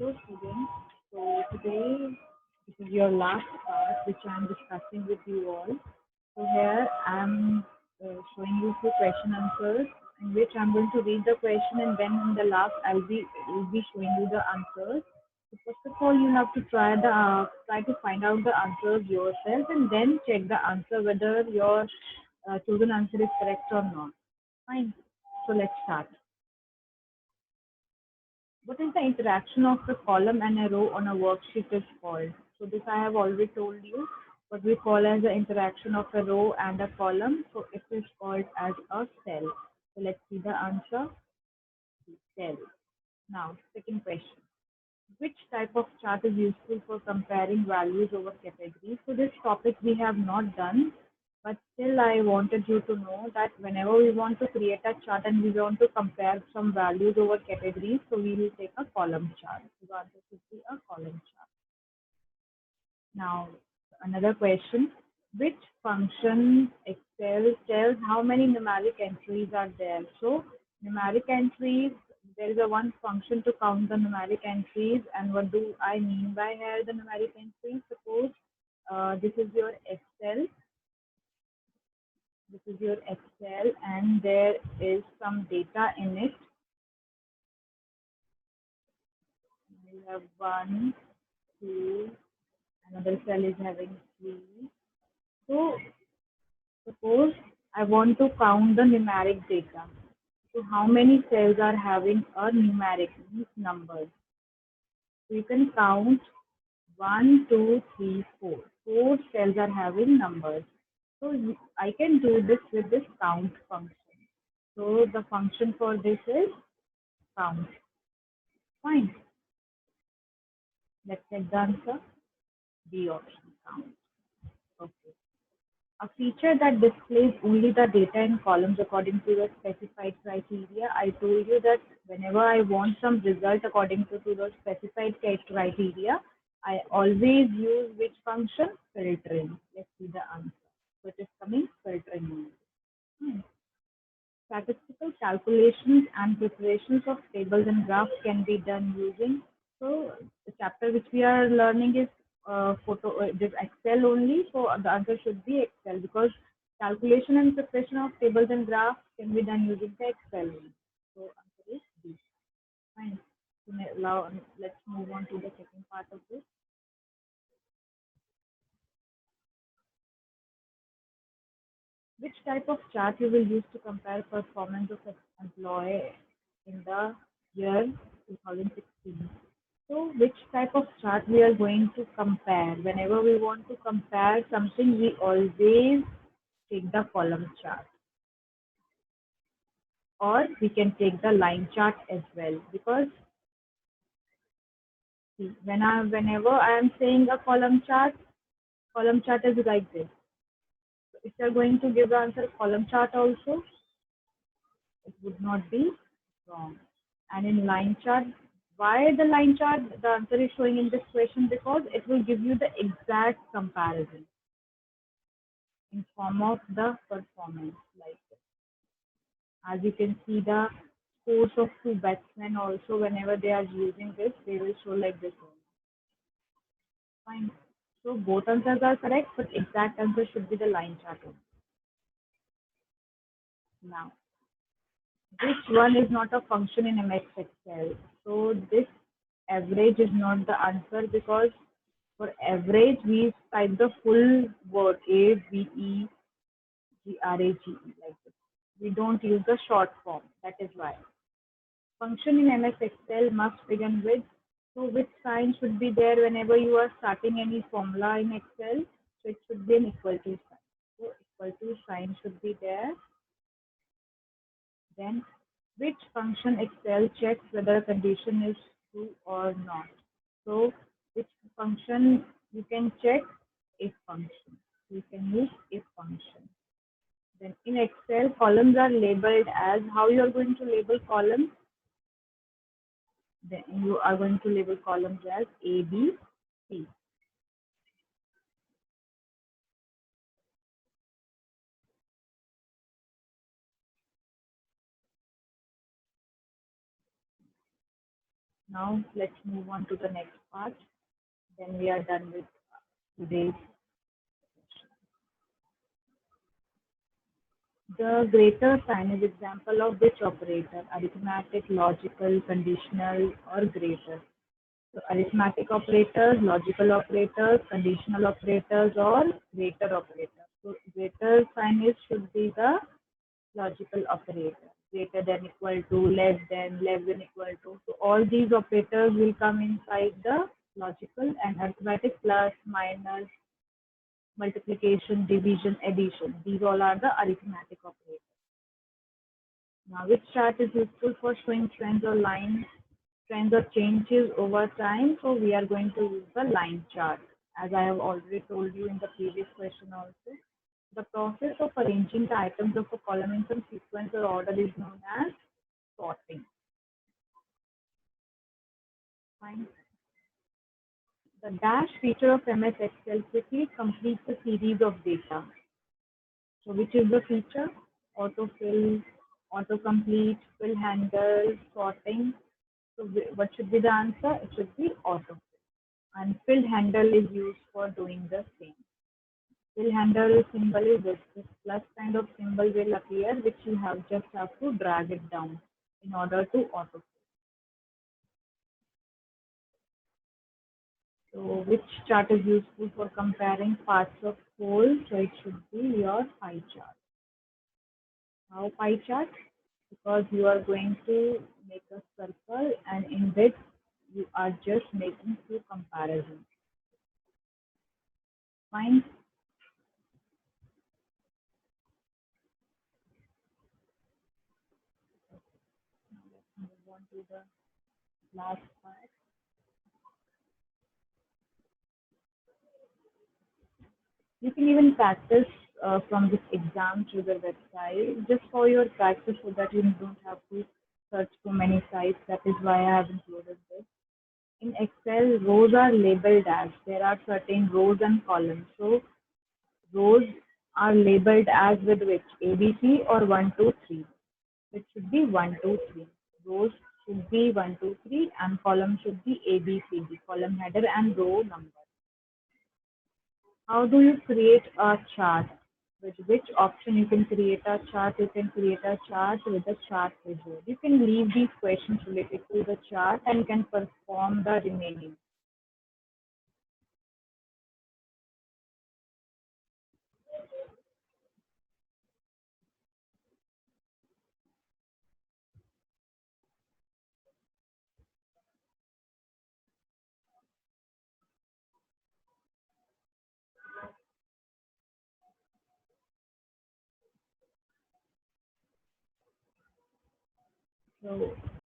Hello students. So today this is your last part which I am discussing with you all. So here I am showing you few question answers in which I am going to read the question and then in the last will be showing you the answers. So first of all you have to try to find out the answers yourself and then check the answer whether your chosen answer is correct or not. Fine. So let's start. What is the interaction of a column and a row on a worksheet is called? So this I have already told you. What we call as the interaction of a row and a column. So it is called as a cell. So let's see the answer. Cell. Now, second question. Which type of chart is useful for comparing values over categories? So this topic we have not done, but still I wanted you to know that whenever we want to create a chart and we want to compare some values over categories, so we will take a column chart. So the answer should be a column chart. Now, another question. Which function Excel tells how many numeric entries are there? So, numeric entries, there is a one function to count the numeric entries. And what do I mean by here the numeric entries? Suppose this is your Excel. This is your Excel, and there is some data in it. You have 1, 2, another cell is having 3. So suppose I want to count the numeric data. So how many cells are having a numeric number? So you can count 1, 2, 3, 4. 4 cells are having numbers. So I can do this with this count function. So the function for this is count. Fine. Let's check the answer. B option, count. Okay. A feature that displays only the data in columns according to the specified criteria. I told you that whenever I want some result according to the specified criteria, I always use which function? Filtering. Let's see the answer. So it is coming filtering. Statistical calculations and preparations of tables and graphs can be done using. So the chapter which we are learning is this Excel only. So the answer should be Excel because calculation and preparation of tables and graphs can be done using the Excel only. So answer is B. Fine. So now let's move on to the second part of this. Which type of chart you will use to compare performance of an employee in the year 2016? So which type of chart we are going to compare? Whenever we want to compare something, we always take the column chart. Or we can take the line chart as well. Because see, whenever I am saying a column chart is like this. So if you are going to give the answer column chart also, it would not be wrong. And in line chart, why the line chart? The answer is showing in this question because it will give you the exact comparison in form of the performance like this. As you can see the scores of two batsmen also whenever they are using this, they will show like this one. Fine. So both answers are correct, but exact answer should be the line chart only. Now, which one is not a function in MS Excel? So this average is not the answer because for average we type the full word AVEGRAGE like this. We don't use the short form. That is why. Function in MS Excel must begin with. So which sign should be there whenever you are starting any formula in Excel? So it should be an equal to sign. So equal to sign should be there. Then which function Excel checks whether a condition is true or not? So which function you can check? If function. You can use if function. Then in Excel, columns are labeled as how you are going to label columns. Then you are going to label columns as A, B, C. Now let's move on to the next part. Then we are done with today's. The greater sign is example of which operator? Arithmetic, logical, conditional, or greater. So arithmetic operators, logical operators, conditional operators, or greater operators. So greater sign is should be the logical operator. Greater than equal to, less than equal to. So all these operators will come inside the logical, and arithmetic plus, minus, multiplication, division, addition. These all are the arithmetic operators. Now, which chart is useful for showing trends or lines, trends or changes over time? So we are going to use the line chart. As I have already told you in the previous question also, the process of arranging the items of a column in some sequence or order is known as sorting. Fine. The dash feature of MS Excel quickly completes a series of data. So which is the feature? Autofill, autocomplete, fill handle, sorting. So what should be the answer? It should be autofill. And fill handle is used for doing the same. Fill handle symbol is this plus kind of symbol will appear, which you just have to drag it down in order to autofill. So which chart is useful for comparing parts of whole? So it should be your pie chart. How pie chart? Because you are going to make a circle, and in this you are just making two comparisons. Fine. Let's move on to the last part. You can even practice from this exam through the website, just for your practice, so that you don't have to search so many sites. That is why I have included this. In Excel, rows are labeled as, there are certain rows and columns. So rows are labeled as with which? ABC or 1, 2, 3? It should be 1, 2, 3. Rows should be 1, 2, 3, and column should be ABCD, column header and row number. How do you create a chart? With which option you can create a chart? You can create a chart with a chart visual. You can leave these questions related to the chart and can perform the remaining. So